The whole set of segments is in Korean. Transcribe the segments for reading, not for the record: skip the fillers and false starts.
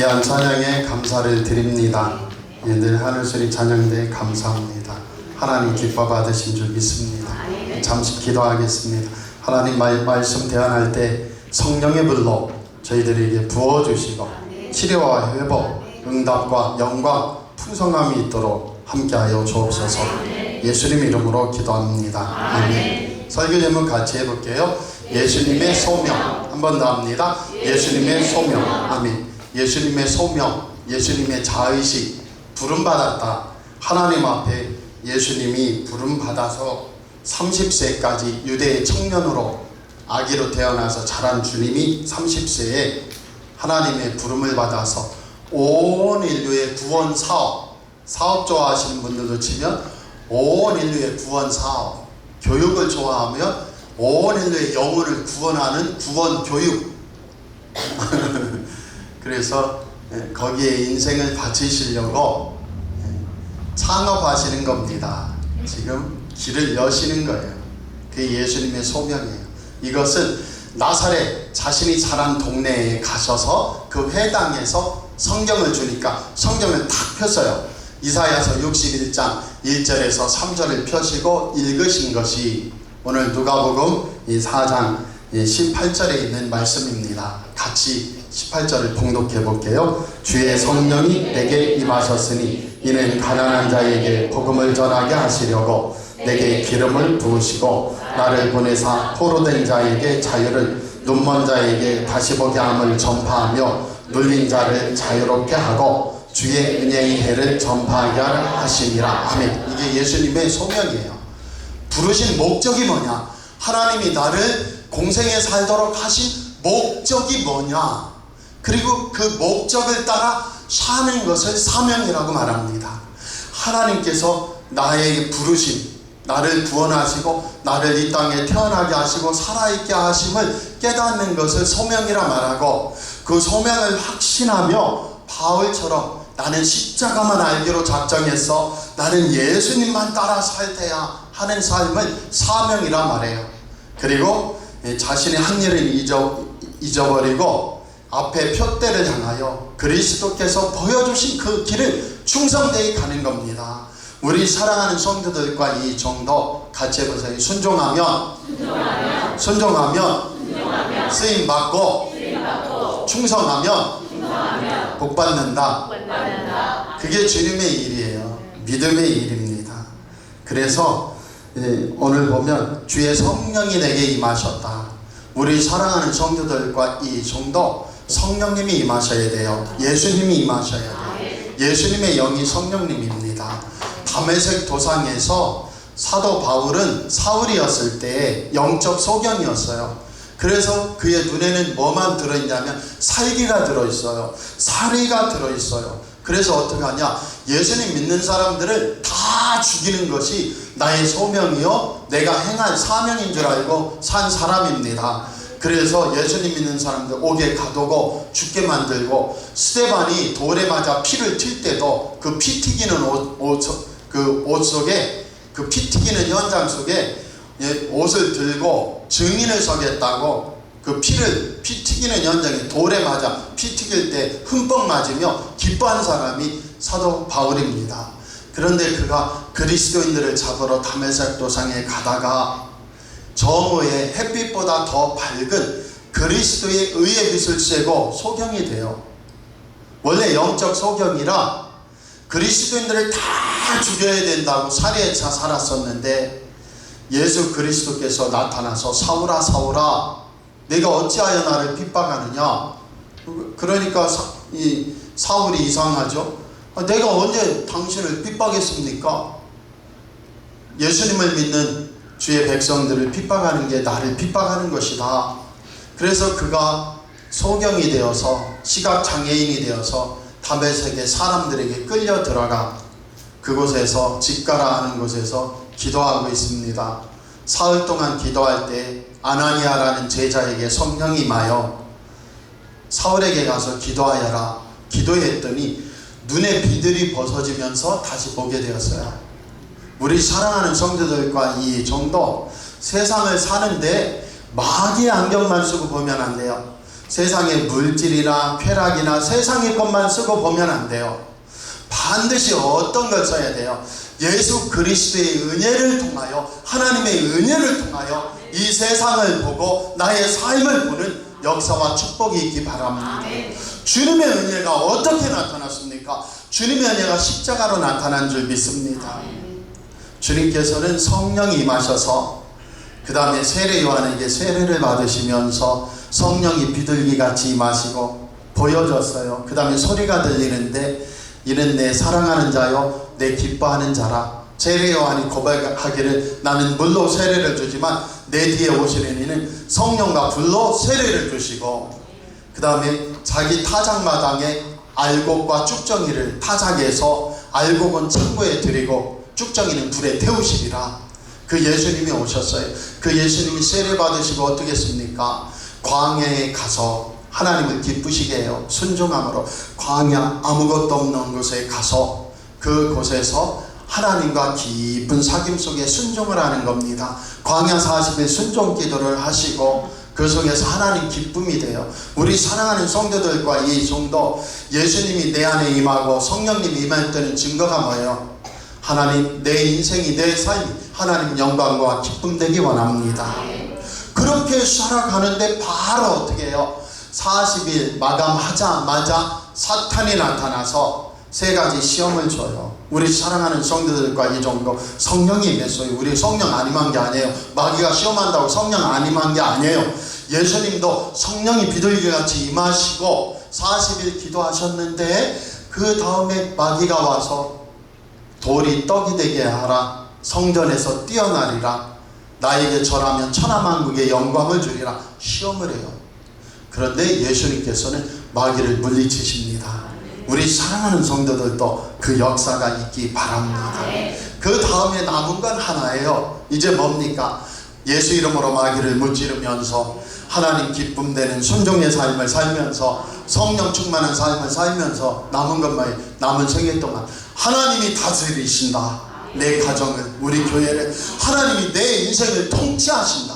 귀한 찬양에 감사를 드립니다. 늘 하늘소리 찬양대에 감사합니다. 하나님 기뻐 받으신 줄 믿습니다. 잠시 기도하겠습니다. 하나님 말씀 대안할 때 성령의 불로 저희들에게 부어주시고 치료와 회복, 응답과 영광, 풍성함이 있도록 함께하여 주옵소서. 예수님 이름으로 기도합니다. 아멘. 설교 제목 같이 해볼게요. 예수님의 소명. 한 번 더 합니다. 예수님의 소명. 아멘. 예수님의 소명, 예수님의 자의식, 부름받았다. 하나님 앞에 예수님이 부름받아서 30세까지 유대의 청년으로 아기로 태어나서 자란 주님이 30세에 하나님의 부름을 받아서 온 인류의 구원 사업 좋아하시는 분들도 치면 온 인류의 구원 사업, 교육을 좋아하면 온 인류의 영혼을 구원하는 구원 교육. 그래서 거기에 인생을 바치시려고 창업하시는 겁니다. 지금 길을 여시는 거예요. 그게 예수님의 소명이에요. 이것은 나사렛 자신이 자란 동네에 가셔서 그 회당에서 성경을 주니까 성경을 탁 폈어요. 이사야서 61장 1절에서 3절을 펴시고 읽으신 것이 오늘 누가복음 4장 18절에 있는 말씀입니다. 같이 18절을 봉독해 볼게요. 주의 성령이 내게 임하셨으니 이는 가난한 자에게 복음을 전하게 하시려고 내게 기름을 부으시고 나를 보내사 포로된 자에게 자유를, 눈먼 자에게 다시 보게 함을 전파하며 눌린 자를 자유롭게 하고 주의 은혜의 해를 전파하게 하시니라. 아멘. 이게 예수님의 소명이에요. 부르신 목적이 뭐냐? 하나님이 나를 공생에 살도록 하신 목적이 뭐냐? 그리고 그 목적을 따라 사는 것을 사명이라고 말합니다. 하나님께서 나에게 부르신, 나를 구원하시고 나를 이 땅에 태어나게 하시고 살아있게 하심을 깨닫는 것을 소명이라 말하고, 그 소명을 확신하며 바울처럼 나는 십자가만 알기로 작정했어, 나는 예수님만 따라 살 테야 하는 삶을 사명이라 말해요. 그리고 자신의 한 일을 잊어버리고 앞에 표대를 향하여 그리스도께서 보여주신 그 길을 충성되이 가는 겁니다. 우리 사랑하는 성도들과 이 정도 같이 해보세요. 순종하면 쓰임받고 충성하면 복받는다. 그게 주님의 일이에요. 믿음의 일입니다. 그래서 오늘 보면 주의 성령이 내게 임하셨다. 우리 사랑하는 성도들과 이 정도 성령님이 임하셔야 돼요. 예수님이 임하셔야 돼요. 예수님의 영이 성령님입니다. 다메섹 도상에서 사도 바울은 사울이었을 때 영적 소경이었어요. 그래서 그의 눈에는 뭐만 들어있냐면 살기가 들어있어요. 사리가 들어있어요. 그래서 어떻게 하냐? 예수님 믿는 사람들을 다 죽이는 것이 나의 소명이요 내가 행할 사명인 줄 알고 산 사람입니다. 그래서 예수님 믿는 사람들 옥에 가두고 죽게 만들고, 스데반이 돌에 맞아 피를 튈 때도 그 피 튀기는 옷 속에, 그 피 튀기는 현장 속에 옷을 들고 증인을 서겠다고 그 피 튀기는 현장에 돌에 맞아 피 튀길 때 흠뻑 맞으며 기뻐한 사람이 사도 바울입니다. 그런데 그가 그리스도인들을 잡으러 다메섹 도상에 가다가 정오에 햇빛보다 더 밝은 그리스도의 의의 빛을 쐬고 소경이 돼요. 원래 영적 소경이라 그리스도인들을 다 죽여야 된다고 살해에 차 살았었는데, 예수 그리스도께서 나타나서 사울아 사울아 내가 어찌하여 나를 핍박하느냐. 그러니까 이 사울이 이상하죠. 내가 언제 당신을 핍박했습니까? 예수님을 믿는 주의 백성들을 핍박하는 게 나를 핍박하는 것이다. 그래서 그가 소경이 되어서 시각장애인이 되어서 다메섹의 사람들에게 끌려 들어가 그곳에서 직가라 하는 곳에서 기도하고 있습니다. 사흘 동안 기도할 때 아나니아라는 제자에게 성령이 임하여 사울에게 가서 기도하여라. 기도했더니 눈에 비들이 벗어지면서 다시 보게 되었어요. 우리 사랑하는 성도들과 이 정도 세상을 사는데 마귀의 안경만 쓰고 보면 안 돼요. 세상의 물질이나 쾌락이나 세상의 것만 쓰고 보면 안 돼요. 반드시 어떤 걸 써야 돼요? 예수 그리스도의 은혜를 통하여, 하나님의 은혜를 통하여 이 세상을 보고 나의 삶을 보는 역사와 축복이 있기 바랍니다. 주님의 은혜가 어떻게 나타났습니까? 주님의 은혜가 십자가로 나타난 줄 믿습니다. 주님께서는 성령이 임하셔서 그 다음에 세례 요한에게 세례를 받으시면서 성령이 비둘기같이 임하시고 보여줬어요. 그 다음에 소리가 들리는데 이는 내 사랑하는 자요 내 기뻐하는 자라. 세례 요한이 고백하기를 나는 물로 세례를 주지만 내 뒤에 오시는 이는 성령과 불로 세례를 주시고, 그 다음에 자기 타작마당에 알곡과 쭉정이를 타작해서 알곡은 창고에 드리고 쭉정이는 불에 태우시리라. 그 예수님이 오셨어요. 그 예수님이 세례 받으시고 어떻게 했습니까? 광야에 가서 하나님을 기쁘시게 해요. 순종함으로 광야 아무것도 없는 곳에 가서 그곳에서 하나님과 깊은 사귐 속에 순종을 하는 겁니다. 광야 40일 순종 기도를 하시고 그 속에서 하나님 기쁨이 돼요. 우리 사랑하는 성도들과 이 성도, 예수님이 내 안에 임하고 성령님이 임할 때는 증거가 뭐예요? 하나님, 내 인생이, 내 삶이 하나님 영광과 기쁨 되기 원합니다. 그렇게 살아가는데 바로 어떻게 해요? 40일 마감하자마자 사탄이 나타나서 세 가지 시험을 줘요. 우리 사랑하는 성도들과 이 정도 성령이 임했어요. 우리 성령 안 임한 게 아니에요. 마귀가 시험한다고 성령 안 임한 게 아니에요. 예수님도 성령이 비둘기같이 임하시고 40일 기도하셨는데 그 다음에 마귀가 와서 돌이 떡이 되게 하라. 성전에서 뛰어나리라. 나에게 절하면 천하만국의 영광을 주리라. 시험을 해요. 그런데 예수님께서는 마귀를 물리치십니다. 우리 사랑하는 성도들도 그 역사가 있기 바랍니다. 그 다음에 남은 건 하나예요. 이제 뭡니까? 예수 이름으로 마귀를 무찌르면서 하나님 기쁨 되는 순종의 삶을 살면서 성령 충만한 삶을 살면서 남은 건 뭐예요? 남은 생애 동안 하나님이 다스리신다. 내 가정을, 우리 교회를, 하나님이 내 인생을 통치하신다.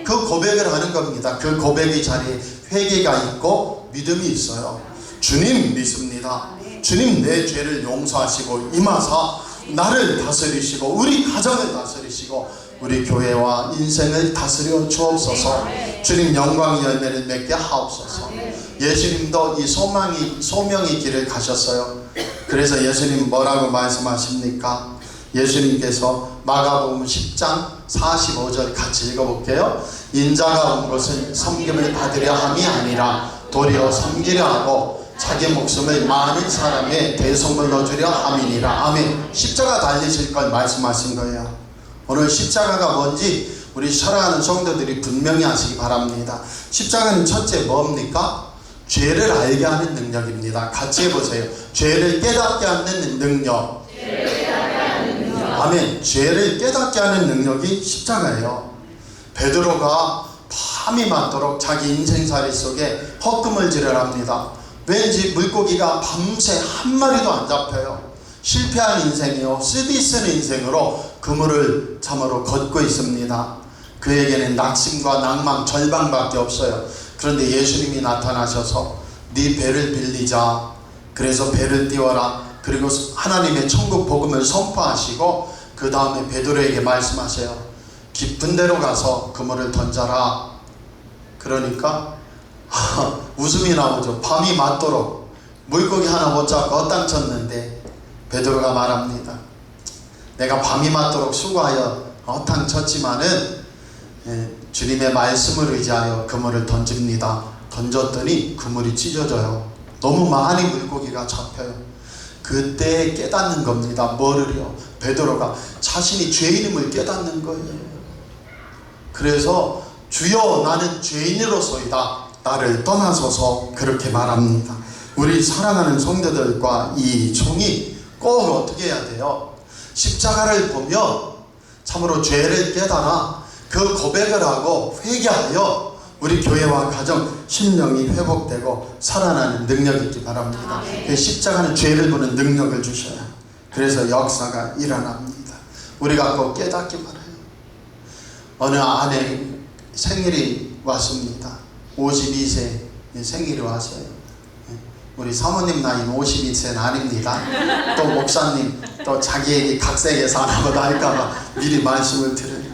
그 고백을 하는 겁니다. 그 고백의 자리에 회개가 있고 믿음이 있어요. 주님 믿습니다. 주님 내 죄를 용서하시고 임하사 나를 다스리시고 우리 가정을 다스리시고 우리 교회와 인생을 다스려 주옵소서. 주님 영광의 열매를 맺게 하옵소서. 예수님도 이 소명의 길을 가셨어요. 그래서 예수님 뭐라고 말씀하십니까? 예수님께서 마가복음 10장 45절 같이 읽어볼게요. 인자가 온 것은 섬김을 받으려 함이 아니라 도리어 섬기려 하고 자기 목숨을 많은 사람의 대속물로 주려 함이니라. 아멘. 십자가 달리실 걸 말씀하신 거예요. 오늘 십자가가 뭔지 우리 사랑하는 성도들이 분명히 아시기 바랍니다. 십자가는 첫째 뭡니까? 죄를 알게 하는 능력입니다. 같이 해보세요. 죄를 깨닫게 하는 능력. 아멘. 죄를 깨닫게 하는 능력이 십자가예요. 베드로가 밤이 맞도록 자기 인생살이 속에 헛금을질을 합니다. 왠지 물고기가 밤새 한 마리도 안 잡혀요. 실패한 인생이요, 쓰디쓴 인생으로 그물을 참으로 걷고 있습니다. 그에게는 낙심과 낭망, 절망밖에 없어요. 그런데 예수님이 나타나셔서 네 배를 빌리자. 그래서 배를 띄워라. 그리고 하나님의 천국 복음을 선포하시고 그 다음에 베드로에게 말씀하세요. 깊은 데로 가서 그물을 던져라. 그러니까 웃음이 나오죠. 밤이 맞도록 물고기 하나 못 잡고 헛땅쳤는데 베드로가 말합니다. 내가 밤이 맞도록 수고하여 헛땅쳤지만은 주님의 말씀을 의지하여 그물을 던집니다. 던졌더니 그물이 찢어져요. 너무 많이 물고기가 잡혀요. 그때 깨닫는 겁니다. 뭐를요? 베드로가 자신이 죄인임을 깨닫는 거예요. 그래서 주여 나는 죄인으로소이다. 나를 떠나소서 그렇게 말합니다. 우리 사랑하는 성도들과 이 종이 꼭 어떻게 해야 돼요? 십자가를 보면 참으로 죄를 깨달아 그 고백을 하고 회개하여 우리 교회와 가정 심령이 회복되고 살아나는 능력이 있기 바랍니다. 십자가는 죄를 보는 능력을 주셔요. 그래서 역사가 일어납니다. 우리가 꼭 깨닫기 바라요. 어느 아내 생일이 왔습니다. 52세 생일을 하세요. 우리 사모님 나이는 52세는 아닙니다. 또 목사님 또 자기에게 각색해서 안 하고 할까봐 미리 말씀을 드려요.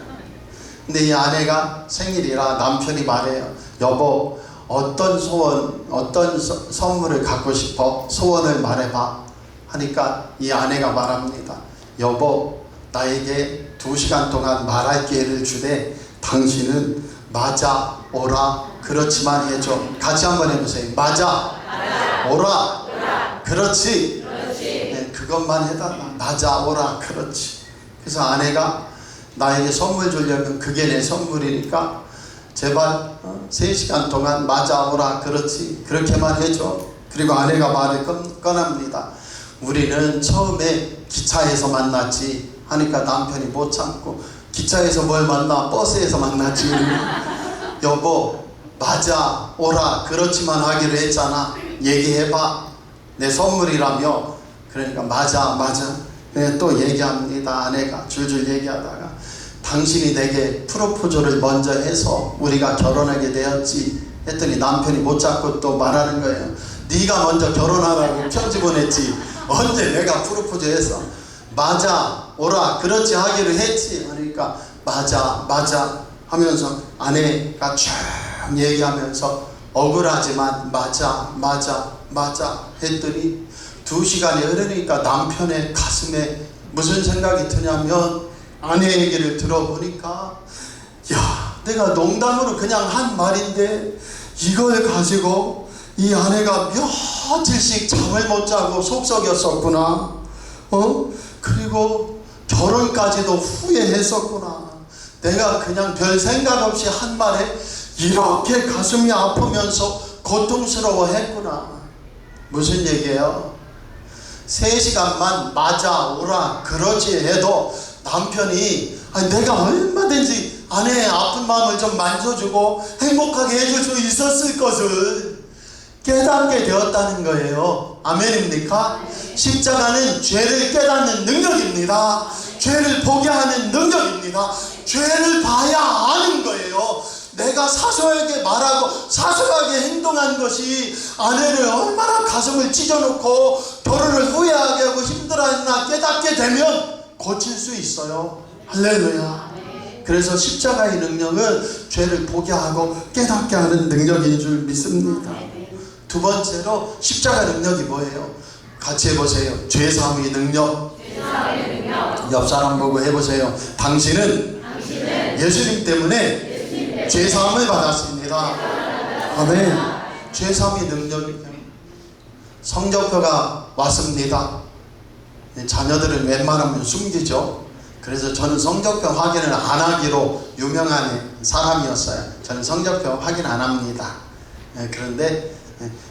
근데 이 아내가 생일이라 남편이 말해요. 여보, 어떤 소원, 어떤 선물을 갖고 싶어? 소원을 말해봐. 하니까 이 아내가 말합니다. 여보, 나에게 2시간 동안 말할 기회를 주되 당신은 맞아, 오라, 그렇지만 해줘. 같이 한번 해보세요. 맞아, 오라, 그렇지. 네, 그것만 해달라. 맞아, 오라, 그렇지. 그래서 아내가 나에게 선물 주려면 그게 내 선물이니까 제발 3시간 동안 맞아, 오라, 그렇지, 그렇게만 해줘. 그리고 아내가 말을 꺼냅니다. 우리는 처음에 기차에서 만났지. 하니까 남편이 못 참고 기차에서 뭘 만나? 버스에서 만났지. 여보, 맞아, 오라, 그렇지만 하기로 했잖아. 얘기해봐. 내 선물이라며. 그러니까 맞아. 네, 또 얘기합니다. 아내가 줄줄 얘기하다가 당신이 내게 프로포즈를 먼저 해서 우리가 결혼하게 되었지. 했더니 남편이 못 잡고 또 말하는 거예요. 네가 먼저 결혼하라고 편지 보냈지. 언제 내가 프로포즈 해서. 맞아, 오라, 그렇지 하기로 했지. 그러니까 맞아 하면서 아내가 쭉 얘기하면서 억울하지만 맞아 했더니 2시간이 흐르니까 남편의 가슴에 무슨 생각이 드냐면 아내 얘기를 들어보니까 야, 내가 농담으로 그냥 한 말인데 이걸 가지고 이 아내가 며칠씩 잠을 못 자고 속썩였었구나. 그리고 결혼까지도 후회했었구나. 내가 그냥 별 생각 없이 한 말에 이렇게 가슴이 아프면서 고통스러워 했구나. 무슨 얘기예요? 3시간만 맞아, 오라, 그러지 해도 남편이 내가 얼마든지 아내의 아픈 마음을 좀 만져주고 행복하게 해줄 수 있었을 것을 깨닫게 되었다는 거예요. 아멘입니까? 십자가는 죄를 깨닫는 능력입니다. 죄를 보게 하는 능력입니다. 죄를 봐야 아는 거예요. 내가 사소하게 말하고 사소하게 행동한 것이 아내를 얼마나 가슴을 찢어놓고 결혼을 후회하게 하고 힘들어했나 깨닫게 되면 고칠 수 있어요. 할렐루야. 그래서 십자가의 능력은 죄를 보게 하고 깨닫게 하는 능력인 줄 믿습니다. 두 번째로 십자가 능력이 뭐예요? 같이 해보세요. 죄사함의 능력. 옆 사람 보고 해보세요. 당신은 예수님 때문에 죄사함을 받았습니다. 아멘. 죄사함의 능력이에요. 성적표가 왔습니다. 자녀들은 웬만하면 숨기죠. 그래서 저는 성적표 확인을 안 하기로 유명한 사람이었어요. 저는 성적표 확인 안 합니다. 그런데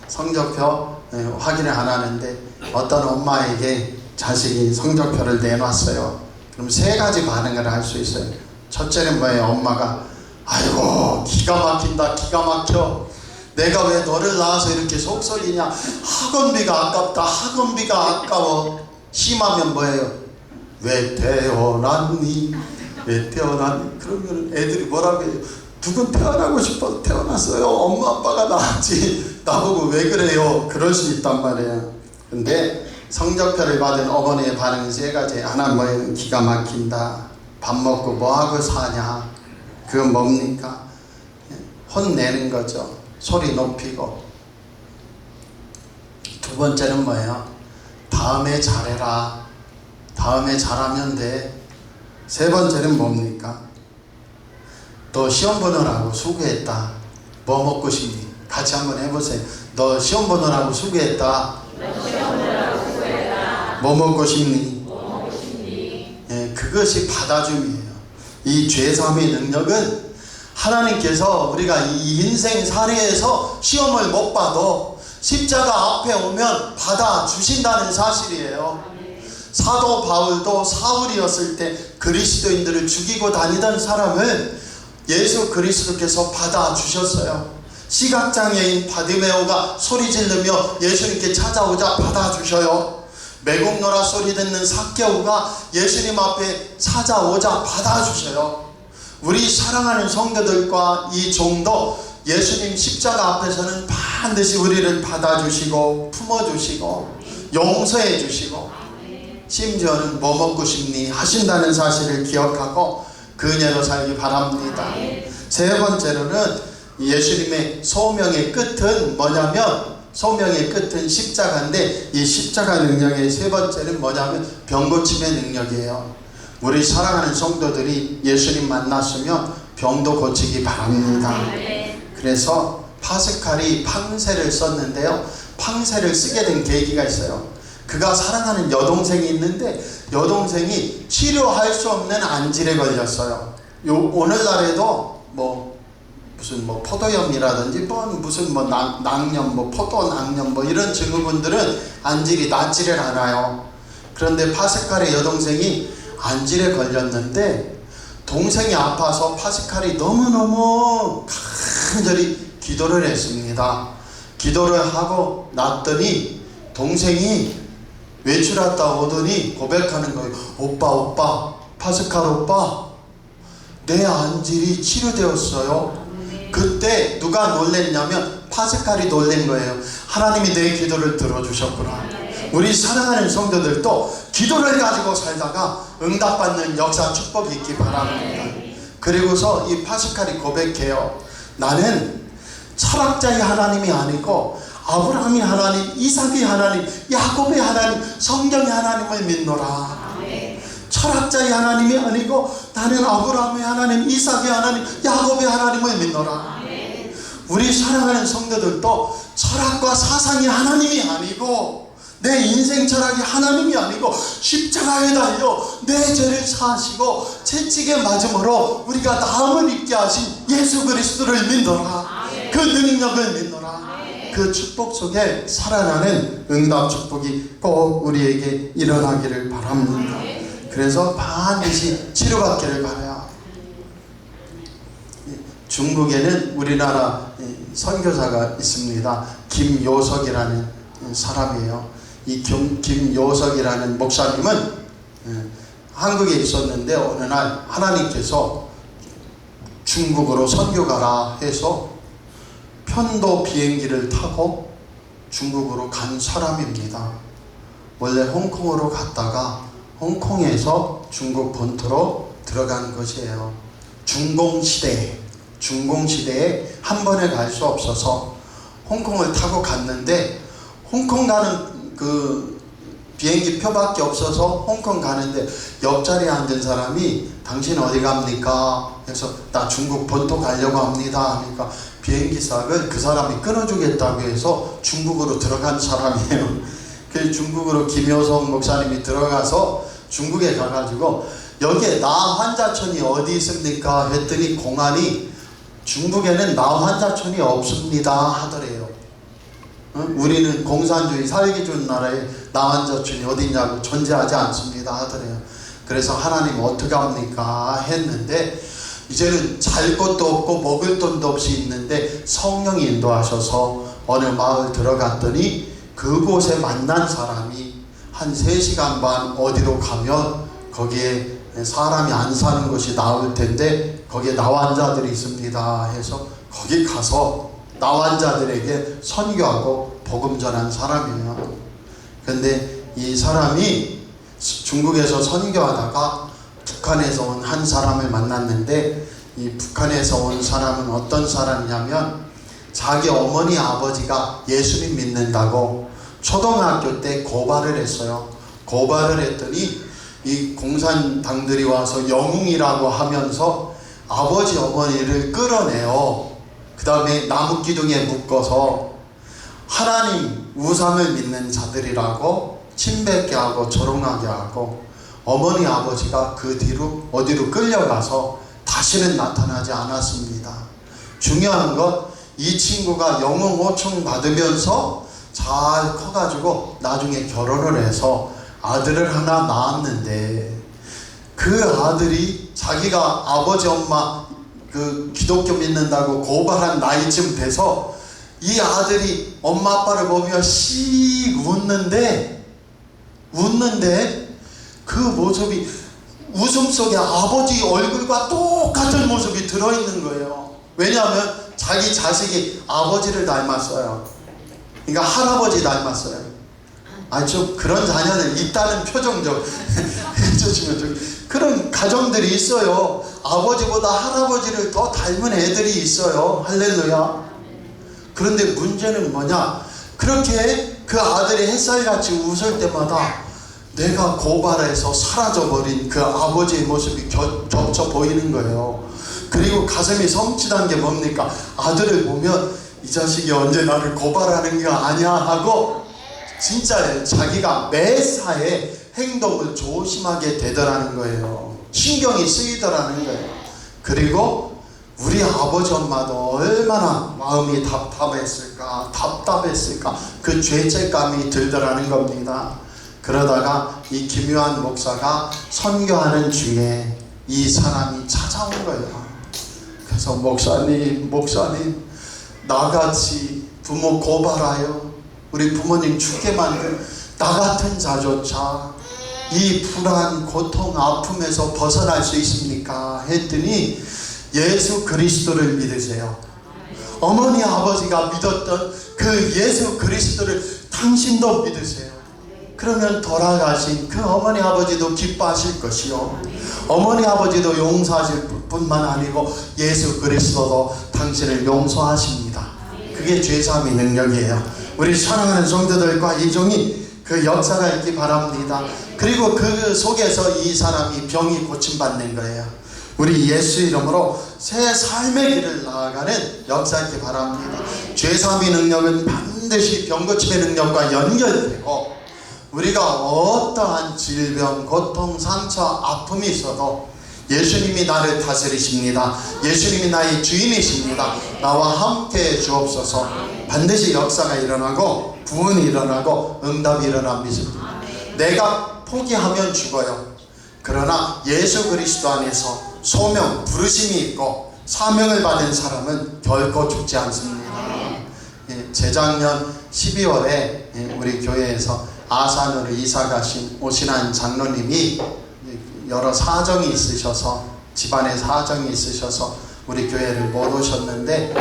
성적표 확인을 안 하는데 어떤 엄마에게 자식이 성적표를 내놨어요. 그럼 3가지 반응을 할 수 있어요. 첫째는 뭐예요? 엄마가 아이고 기가 막힌다, 기가 막혀. 내가 왜 너를 낳아서 이렇게 속썩이냐. 학원비가 아깝다, 학원비가 아까워. 심하면 뭐예요? 왜 태어났니? 왜 태어났니? 그러면 애들이 뭐라고 해요? 누군 태어나고 싶어서 태어났어요. 엄마 아빠가 낳았지. 나보고 왜 그래요? 그럴 수 있단 말이에요. 근데 성적표를 받은 어머니의 반응은 3가지. 하나는 뭐예요? 기가 막힌다. 밥 먹고 뭐하고 사냐. 그건 뭡니까? 혼내는 거죠. 소리 높이고. 두 번째는 뭐예요? 다음에 잘해라. 다음에 잘하면 돼. 3번째는 뭡니까? 너 시험 보느라고 수고했다. 뭐 먹고 싶니? 같이 한번 해보세요. 너 시험 보느라고 수고했다. 뭐 먹고 싶니? 예, 그것이 받아줌이에요. 이 죄사함의 능력은 하나님께서 우리가 이 인생 사례에서 시험을 못 봐도 십자가 앞에 오면 받아주신다는 사실이에요. 사도 바울도 사울이었을 때 그리스도인들을 죽이고 다니던 사람을 예수 그리스도께서 받아주셨어요. 시각장애인 바디메오가 소리 지르며 예수님께 찾아오자 받아주셔요. 매국노라 소리 듣는 삭개오가 예수님 앞에 찾아오자 받아주셔요. 우리 사랑하는 성도들과 이 종도 예수님 십자가 앞에서는 반드시 우리를 받아주시고 품어주시고 용서해 주시고 심지어는 뭐 먹고 싶니 하신다는 사실을 기억하고 그녀로 살기 바랍니다. 세 번째로는 예수님의 소명의 끝은 뭐냐면, 소명의 끝은 십자가인데, 이 십자가 능력의 세 번째는 뭐냐면 병고침의 능력이에요. 우리 사랑하는 성도들이 예수님 만났으면 병도 고치기 바랍니다. 그래서 파스칼이 팡세를 썼는데요, 팡세를 쓰게 된 계기가 있어요. 그가 사랑하는 여동생이 있는데 여동생이 치료할 수 없는 안질에 걸렸어요. 오늘날에도 무슨 포도염이라든지 무슨 낭염, 포도낭염 이런 증후군들은 안질이 낫지를 않아요. 그런데 파스칼의 여동생이 안질에 걸렸는데 동생이 아파서 파스칼이 너무너무 간절히 기도를 했습니다. 기도를 하고 났더니 동생이 외출했다 오더니 고백하는 거예요. 오빠, 파스칼 오빠, 내 안질이 치료되었어요. 그때 누가 놀랬냐면 파스칼이 놀란 거예요. 하나님이 내 기도를 들어주셨구나. 우리 사랑하는 성도들도 기도를 가지고 살다가 응답받는 역사 축복이 있기 바랍니다. 그리고서 이 파스칼이 고백해요. 나는 철학자의 하나님이 아니고 아브라함이 하나님, 이삭이 하나님, 야곱의 하나님, 성경의 하나님을 믿노라. 철학자의 하나님이 아니고 나는 아브라함의 하나님, 이삭의 하나님, 야곱의 하나님을 믿노라. 우리 사랑하는 성도들도 철학과 사상이 하나님이 아니고, 내 인생 철학이 하나님이 아니고 십자가에 달려 내 죄를 사하시고 채찍에 맞음으로 우리가 나음을 입게 하신 예수 그리스도를 믿노라. 그 능력을 믿노라. 그 축복 속에 살아나는 응답 축복이 꼭 우리에게 일어나기를 바랍니다. 그래서 반드시 치료받기를 바라요. 중국에는 우리나라 선교사가 있습니다. 김요석이라는 사람이에요. 이 김요석이라는 목사님은 한국에 있었는데 어느 날 하나님께서 중국으로 선교 가라 해서 편도 비행기를 타고 중국으로 간 사람입니다. 원래 홍콩으로 갔다가 홍콩에서 중국 본토로 들어간 것이에요. 중공시대에 한 번에 갈 수 없어서 홍콩을 타고 갔는데, 홍콩 가는 그 비행기 표밖에 없어서 홍콩 가는데 옆자리에 앉은 사람이 당신 어디 갑니까? 그래서 나 중국 본토 가려고 합니다 하니까 비행기석을 그 사람이 끊어주겠다고 해서 중국으로 들어간 사람이에요. 그 중국으로 김효성 목사님이 들어가서 중국에 가가지고 여기에 나 환자촌이 어디 있습니까? 했더니 공안이 중국에는 나 환자촌이 없습니다 하더래요. 우리는 공산주의 살기 좋은 나라에 나 환자촌이 어디 있냐고 존재하지 않습니다 하더래요. 그래서 하나님 어떻게 합니까 했는데, 이제는 잘 것도 없고 먹을 돈도 없이 있는데 성령이 인도하셔서 어느 마을 들어갔더니 그곳에 만난 사람이 한 3시간 반 어디로 가면 거기에 사람이 안 사는 곳이 나올 텐데 거기에 나환자들이 있습니다 해서 거기 가서 나환자들에게 선교하고 복음 전한 사람이에요. 그런데 이 사람이 중국에서 선교하다가 북한에서 온 한 사람을 만났는데, 이 북한에서 온 사람은 어떤 사람이냐면 자기 어머니 아버지가 예수님 믿는다고 초등학교 때 고발을 했어요. 고발을 했더니 이 공산당들이 와서 영웅이라고 하면서 아버지 어머니를 끌어내요. 그 다음에 나무 기둥에 묶어서 하나님 우상을 믿는 자들이라고 침뱉게 하고 조롱하게 하고, 어머니 아버지가 그 뒤로 어디로 끌려가서 다시는 나타나지 않았습니다. 중요한 건 이 친구가 영웅 호청 받으면서 잘 커가지고 나중에 결혼을 해서 아들을 하나 낳았는데, 그 아들이 자기가 아버지 엄마 그 기독교 믿는다고 고발한 나이쯤 돼서 이 아들이 엄마 아빠를 보며 씩 웃는데 그 모습이 웃음 속에 아버지 얼굴과 똑같은 모습이 들어있는 거예요. 왜냐하면 자기 자식이 아버지를 닮았어요. 그러니까 할아버지 닮았어요. 좀 그런 자녀들 있다는 표정 좀 해주시면 좀. 그런 가정들이 있어요. 아버지보다 할아버지를 더 닮은 애들이 있어요. 할렐루야. 그런데 문제는 뭐냐? 그렇게 그 아들이 햇살같이 웃을 때마다 내가 고발해서 사라져버린 그 아버지의 모습이 겹쳐 보이는 거예요. 그리고 가슴이 섬찟한 게 뭡니까? 아들을 보면 이 자식이 언제 나를 고발하는 거 아니야 하고 진짜 자기가 매사에 행동을 조심하게 되더라는 거예요. 신경이 쓰이더라는 거예요. 그리고 우리 아버지 엄마도 얼마나 마음이 답답했을까 그 죄책감이 들더라는 겁니다. 그러다가 이 김요한 목사가 선교하는 중에 이 사람이 찾아온 거예요. 그래서 목사님 나같이 부모 고발하여 우리 부모님 죽게 만든 나 같은 자조차 이 불안, 고통, 아픔에서 벗어날 수 있습니까? 했더니 예수 그리스도를 믿으세요. 어머니 아버지가 믿었던 그 예수 그리스도를 당신도 믿으세요. 그러면 돌아가신 그 어머니 아버지도 기뻐하실 것이요, 어머니 아버지도 용서하실 뿐만 아니고 예수 그리스도도 당신을 용서하십니다. 그게 죄사함의 능력이에요. 우리 사랑하는 성도들과 이종이 그 역사가 있기 바랍니다. 그리고 그 속에서 이 사람이 병이 고침받는 거예요. 우리 예수 이름으로 새 삶의 길을 나아가는 역사 있기 바랍니다. 죄사함의 능력은 반드시 병 고침의 능력과 연결되고, 우리가 어떠한 질병, 고통, 상처, 아픔이 있어도 예수님이 나를 다스리십니다. 예수님이 나의 주인이십니다. 나와 함께 주옵소서. 반드시 역사가 일어나고 구원이 일어나고 응답이 일어납니다. 내가 포기하면 죽어요. 그러나 예수 그리스도 안에서 소명, 부르심이 있고 사명을 받은 사람은 결코 죽지 않습니다. 재작년 12월에 우리 교회에서 아산으로 이사 가신 오신환 장로님이 여러 사정이 있으셔서, 집안에 사정이 있으셔서 우리 교회를 못 오셨는데,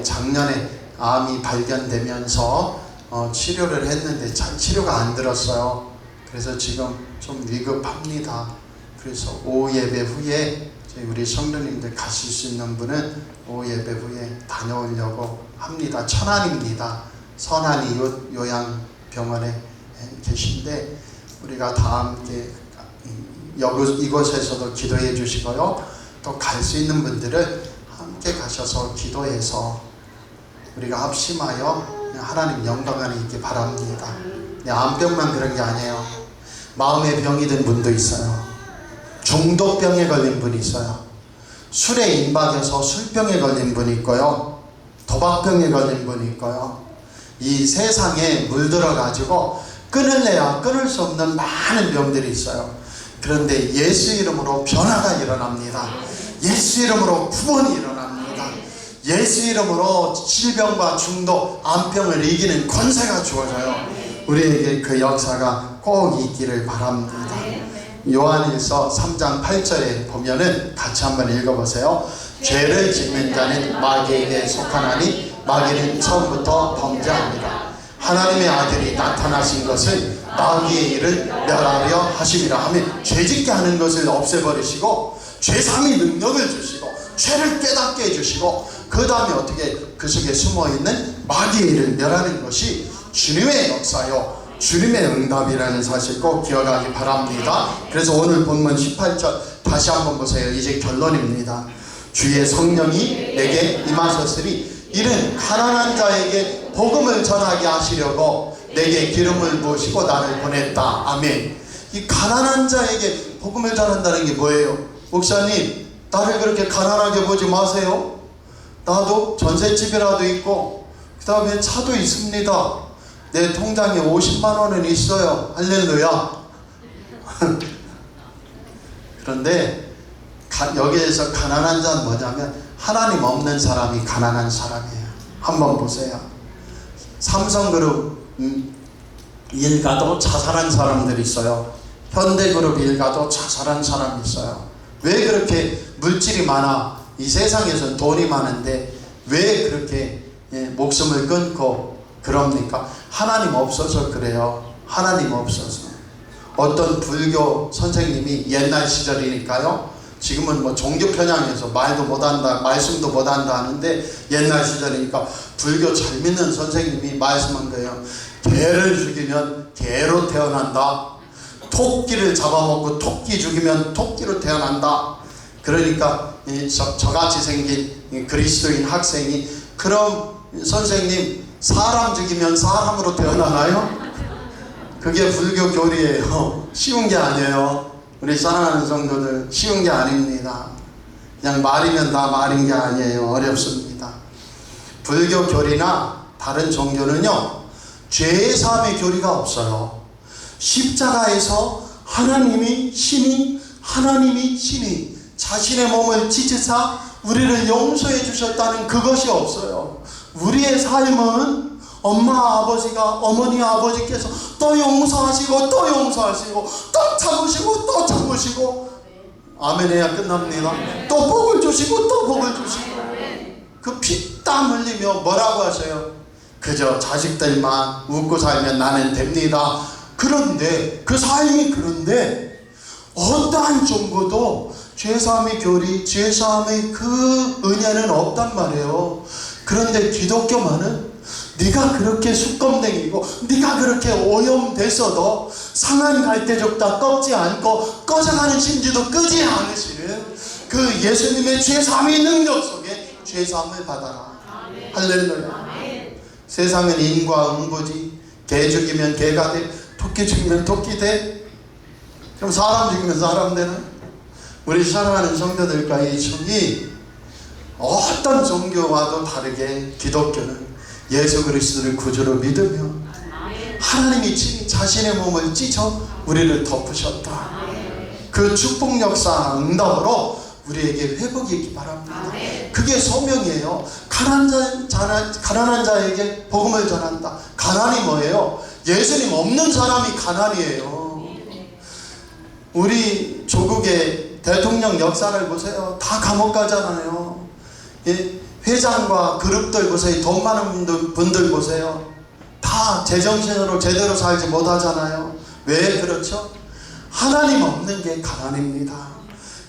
작년에 암이 발견되면서 치료를 했는데 잘 치료가 안 들었어요. 그래서 지금 좀 위급합니다. 그래서 오후 예배 후에 우리 성도님들 가실 수 있는 분은 오후 예배 후에 다녀오려고 합니다. 천안입니다. 선안이 요양병원에 계신데 우리가 다 함께 이곳에서도 기도해 주시고요, 또 갈 수 있는 분들은 함께 가셔서 기도해서 우리가 합심하여 하나님 영광 안에 있기 바랍니다. 암병만 그런 게 아니에요. 마음의 병이 든 분도 있어요. 중독병에 걸린 분이 있어요. 술에 임박해서 술병에 걸린 분이 있고요, 도박병에 걸린 분이 있고요. 이 세상에 물들어 가지고 끊을래야 끊을 수 없는 많은 병들이 있어요. 그런데 예수 이름으로 변화가 일어납니다. 예수 이름으로 구원이 일어납니다. 예수 이름으로 질병과 중독, 암병을 이기는 권세가 주어져요. 우리에게 그 역사가 꼭 있기를 바랍니다. 요한일서 3장 8절에 보면은 같이 한번 읽어보세요. 죄를 짓는 자는 마귀에게 속하나니 마귀는 처음부터 범죄합니다. 하나님의 아들이 나타나신 것을 마귀의 일을 멸하려 하심이라 하며 죄짓게 하는 것을 없애버리시고 죄사함의 능력을 주시고 죄를 깨닫게 해주시고, 그 다음에 어떻게 그 속에 숨어있는 마귀의 일을 멸하는 것이 주님의 역사요, 주님의 응답이라는 사실 꼭 기억하기 바랍니다. 그래서 오늘 본문 18절 다시 한번 보세요. 이제 결론입니다. 주의 성령이 내게 임하셨으니 이는 가난한 자에게 복음을 전하게 하시려고 내게 기름을 부으시고 나를 보냈다. 아멘. 이 가난한 자에게 복음을 전한다는 게 뭐예요? 목사님, 나를 그렇게 가난하게 보지 마세요. 나도 전셋집이라도 있고 그 다음에 차도 있습니다. 내 통장에 50만 원은 있어요. 할렐루야. 그런데 여기에서 가난한 자는 뭐냐면 하나님 없는 사람이 가난한 사람이에요. 한번 보세요. 삼성그룹 일가도 자살한 사람들이 있어요. 현대그룹 일가도 자살한 사람이 있어요. 왜 그렇게 물질이 많아? 이 세상에서는 돈이 많은데 왜 그렇게 목숨을 끊고 그럽니까? 하나님 없어서 그래요. 하나님 없어서. 어떤 불교 선생님이 옛날 시절이니까요. 지금은 뭐 종교 편향해서 말도 못한다, 말씀도 못한다 하는데 옛날 시절이니까 불교 잘 믿는 선생님이 말씀한 거예요. 개를 죽이면 개로 태어난다. 토끼를 잡아먹고 토끼 죽이면 토끼로 태어난다. 그러니까 저같이 생긴 그리스도인 학생이 그럼 선생님 사람 죽이면 사람으로 태어나나요? 그게 불교 교리예요. 쉬운 게 아니에요. 우리 사랑하는 성도들, 쉬운 게 아닙니다. 그냥 말이면 다 말인 게 아니에요. 어렵습니다. 불교 교리나 다른 종교는요, 죄사함의 교리가 없어요. 십자가에서 하나님이 신이 자신의 몸을 찢으사 우리를 용서해 주셨다는 그것이 없어요. 우리의 삶은 엄마 아버지가, 어머니 아버지께서 또 용서하시고 또 용서하시고 또 참으시고 또 참으시고, 아멘 해야 끝납니다. 또 복을 주시고 또 복을 주시고, 그 피땀 흘리며 뭐라고 하세요? 그저 자식들만 웃고 살면 나는 됩니다. 그런데 그 삶이, 그런데 어떠한 종교도 죄사함의 교리, 죄사함의 그 은혜는 없단 말이에요. 그런데 기독교만은 네가 그렇게 수검댕이고 네가 그렇게 오염됐어도 상한 갈대죽다 꺾지 않고 꺼져가는 심지도 끄지 않으시는 그 예수님의 죄사함의 능력 속에 죄사함을 받아라. 할렐루야. 세상은 인과 응보지. 개 죽이면 개가 돼, 토끼 죽이면 토끼 돼. 그럼 사람 죽이면 사람 되나? 우리 사랑하는 성도들과 이 종이 어떤 종교와도 다르게 기독교는 예수 그리스도를 구주로 믿으며 하나님이 친히 자신의 몸을 찢어 우리를 덮으셨다. 그 축복 역사 응답으로 우리에게 회복이 있기 바랍니다. 그게 소명이에요. 가난한 자에게 복음을 전한다. 가난이 뭐예요? 예수님 없는 사람이 가난이에요. 우리 조국의 대통령 역사를 보세요. 다 감옥 가잖아요. 회장과 그룹들 보세요. 돈 많은 분들 보세요. 다 제정신으로 제대로 살지 못하잖아요. 왜 그렇죠? 하나님 없는 게 가난입니다.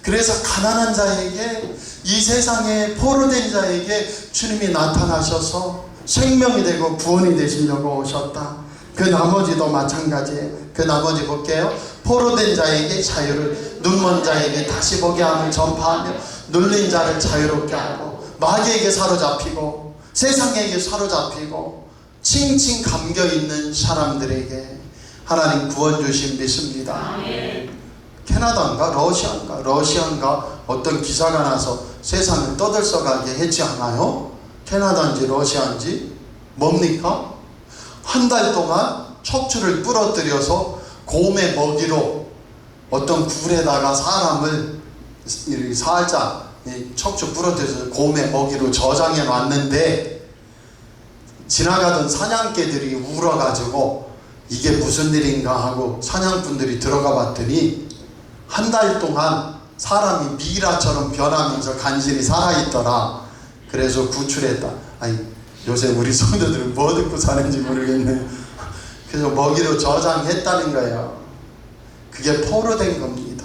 그래서 가난한 자에게, 이 세상에 포로된 자에게 주님이 나타나셔서 생명이 되고 구원이 되시려고 오셨다. 그 나머지도 마찬가지예요. 그 나머지 볼게요. 포로된 자에게 자유를, 눈먼 자에게 다시 보게 함을 전파하며 눌린 자를 자유롭게 하고, 마귀에게 사로잡히고 세상에게 사로잡히고 칭칭 감겨있는 사람들에게 하나님 구원 주심 믿습니다. 캐나다인가 러시아인가 어떤 기사가 나서 세상을 떠들썩하게 했지 않아요? 캐나다인지 러시아인지 뭡니까? 한 달 동안 척추를 부러뜨려서 곰의 먹이로 어떤 굴에다가 사람을 살짝 척추 부러뜨려서 곰의 먹이로 저장해 놨는데, 지나가던 사냥개들이 울어가지고 이게 무슨 일인가 하고 사냥꾼들이 들어가 봤더니 한 달 동안 사람이 미라처럼 변하면서 간신히 살아있더라. 그래서 구출했다. 아니, 요새 우리 성도들은 뭐 듣고 사는지 모르겠네요. 그래서 먹이로 저장했다는 거예요. 그게 포로된 겁니다.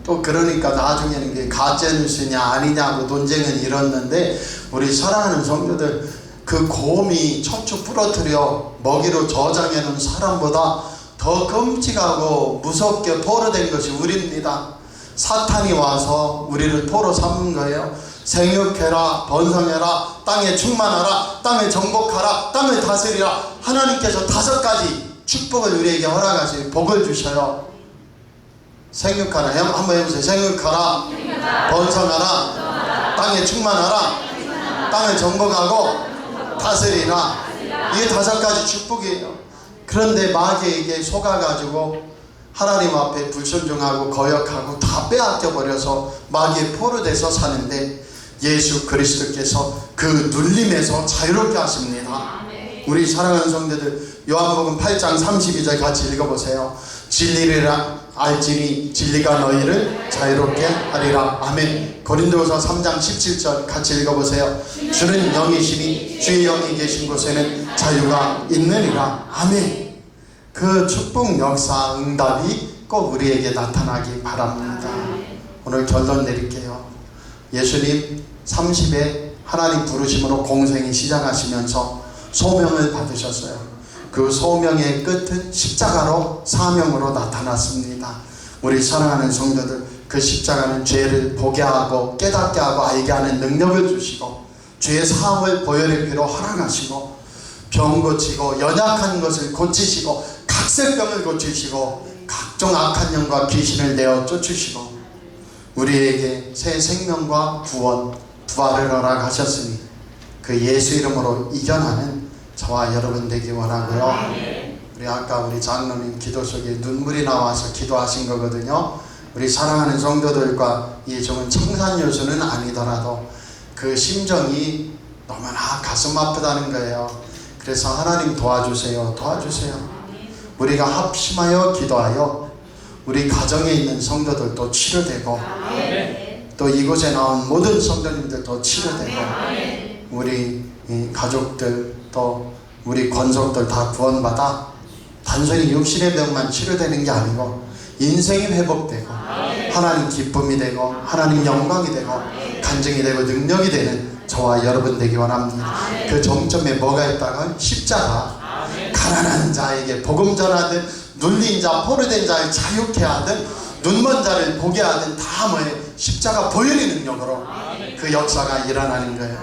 또 그러니까 나중에는 그게 가짜뉴스냐 아니냐고 논쟁은 일었는데, 우리 사랑하는 성도들, 그 곰이 척추 부러뜨려 먹이로 저장해 놓은 사람보다 더 끔찍하고 무섭게 포로된 것이 우리입니다. 사탄이 와서 우리를 포로 삼은 거예요. 생육해라, 번성해라, 땅에 충만하라, 땅을 정복하라, 땅을 다스리라. 하나님께서 5가지 축복을 우리에게 허락하시고 복을 주셔요. 생육하라, 한번 해보세요. 생육하라, 번성하라, 땅에 충만하라, 땅을 정복하고 다스리라. 이게 5가지 축복이에요. 그런데 마귀에게 속아가지고 하나님 앞에 불순종하고 거역하고 다 빼앗겨버려서 마귀의 포로돼서 사는데, 예수 그리스도께서 그 눌림에서 자유롭게 하십니다. 우리 사랑하는 성도들, 요한복음 8장 32절 같이 읽어보세요. 진리를 알지니 진리가 너희를 자유롭게 하리라. 아멘. 고린도서 3장 17절 같이 읽어보세요. 주는 영이시니 주의 영이 계신 곳에는 자유가 있느니라. 아멘. 그 축복 역사 응답이 꼭 우리에게 나타나기 바랍니다. 오늘 결론 내릴게요. 예수님 30에 하나님 부르심으로 공생이 시작하시면서 소명을 받으셨어요. 그 소명의 끝은 십자가로 사명으로 나타났습니다. 우리 사랑하는 성도들, 그 십자가는 죄를 보게 하고 깨닫게 하고 알게 하는 능력을 주시고 죄의 사함을 보혈의 피로 허락하시고 병 고치고 연약한 것을 고치시고 각색병을 고치시고 각종 악한 영과 귀신을 내어 쫓으시고 우리에게 새 생명과 구원, 부활을 허락하셨으니 그 예수 이름으로 이겨나는 저와 여러분 되기 원하고요. 우리 아까 우리 장로님 기도 속에 눈물이 나와서 기도하신 거거든요. 우리 사랑하는 성도들과 이 좋은 청산 요소는 아니더라도 그 심정이 너무나 가슴 아프다는 거예요. 그래서 하나님 도와주세요. 도와주세요. 우리가 합심하여 기도하여 우리 가정에 있는 성도들도 치료되고 또 이곳에 나온 모든 성도님들도 치료되고 우리 가족들 또 우리 권속들 다 구원받아 단순히 육신의 병만 치료되는 게 아니고 인생이 회복되고 하나님 기쁨이 되고 하나님 영광이 되고 간증이 되고 능력이 되는 저와 여러분 되기 원합니다. 그 정점에 뭐가 있다면 십자가. 가난한 자에게 복음 전하든 눌린 자 포로된 자를 자유케 하든 눈먼 자를 보게 하든 다 뭐예요? 십자가 보혈의 능력으로 그 역사가 일어나는 거예요.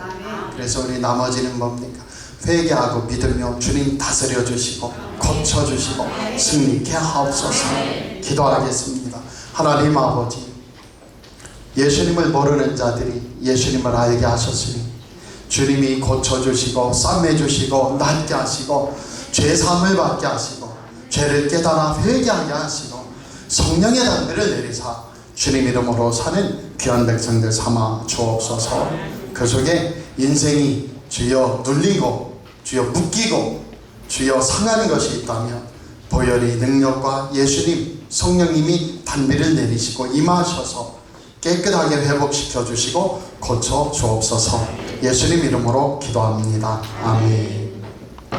그래서 우리 나머지는 뭡니까? 회개하고 믿으며 주님 다스려 주시고 고쳐 주시고 승리케 하옵소서. 기도하겠습니다. 하나님 아버지, 예수님을 모르는 자들이 예수님을 알게 하셨으니 주님이 고쳐 주시고 싸매 주시고 낫게 하시고 죄사함을 받게 하시고 죄를 깨달아 회개하게 하시고 성령의 담배를 내리사 주님 이름으로 사는 귀한 백성들 삼아 주옵소서. 그 속에 인생이 주여 눌리고 주여 묶이고 주여 상하는 것이 있다면 보혈의 능력과 예수님 성령님이 단비를 내리시고 임하셔서 깨끗하게 회복시켜 주시고 고쳐 주옵소서. 예수님 이름으로 기도합니다. 아멘.